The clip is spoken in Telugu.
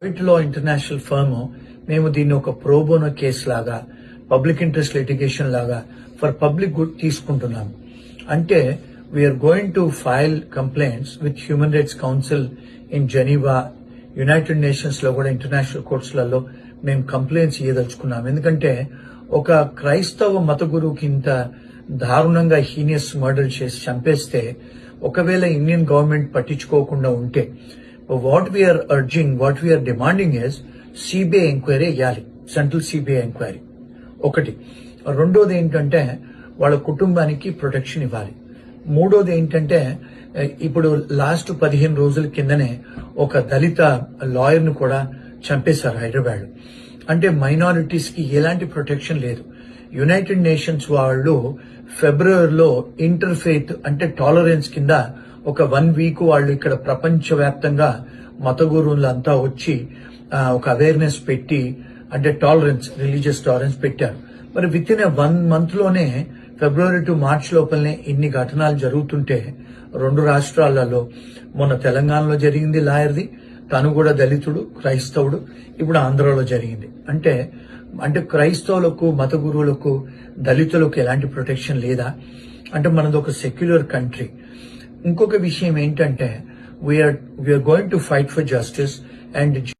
లో ఇంటర్నేషనల్ ఫర్మ్ మేము దీన్ని ఒక ప్రోబోనో కేసు లాగా పబ్లిక్ ఇంట్రెస్ట్ లిటిగేషన్ లాగా ఫర్ పబ్లిక్ గుడ్ తీసుకుంటున్నాము. అంటే we are going to file complaints with human rights council in Geneva, united nations లో కూడా ఇంటర్నేషనల్ కోర్ట్స్లలో మేము కంప్లైంట్స్ ఇవ్వదలుచుకున్నాం. ఎందుకంటే ఒక క్రైస్తవ మత గురువుకి ఇంత దారుణంగా హీనియస్ మర్డర్ చేసి చంపేస్తే ఒకవేళ ఇండియన్ గవర్నమెంట్ పట్టించుకోకుండా ఉంటే what we are urging, what we are demanding is CBI enquiry వేయాలి, సెంట్రల్ సిబిఐ ఎంక్వైరీ. ఒకటి. రెండోది ఏంటంటే వాళ్ళ కుటుంబానికి ప్రొటెక్షన్ ఇవ్వాలి. మూడోది ఏంటంటే ఇప్పుడు లాస్ట్ 15 రోజుల కిందనే ఒక దళిత లాయర్ ను కూడా చంపేశారు హైదరాబాద్. అంటే మైనారిటీస్ కి ఎలాంటి ప్రొటెక్షన్ లేదు. యునైటెడ్ నేషన్స్ వాళ్ళు ఫిబ్రవరిలో ఇంటర్ ఫెయిత్ అంటే టాలరెన్స్ కింద ఒక 1 వీక్ వాళ్ళు ఇక్కడ ప్రపంచవ్యాప్తంగా మత గురువులంతా వచ్చి ఒక అవేర్నెస్ పెట్టి అంటే టాలరెన్స్, రిలీజియస్ టాలరెన్స్ పెట్టారు. మరి విత్ ఇన్ 1 month లోనే ఫిబ్రవరి టు మార్చ్ లోపలనే ఇన్ని ఘటనలు జరుగుతుంటే 2 రాష్ట్రాలలో మొన్న తెలంగాణలో జరిగింది లాయర్ది, తను కూడా దళితుడు, క్రైస్తవుడు, ఇప్పుడు ఆంధ్రాలో జరిగింది. అంటే క్రైస్తవులకు, మత గురువులకు, దళితులకు ఎలాంటి ప్రొటెక్షన్ లేదా? అంటే మనది ఒక సెక్యులర్ కంట్రీ. ఇంకొక విషయం ఏంటంటే we are going to fight for justice and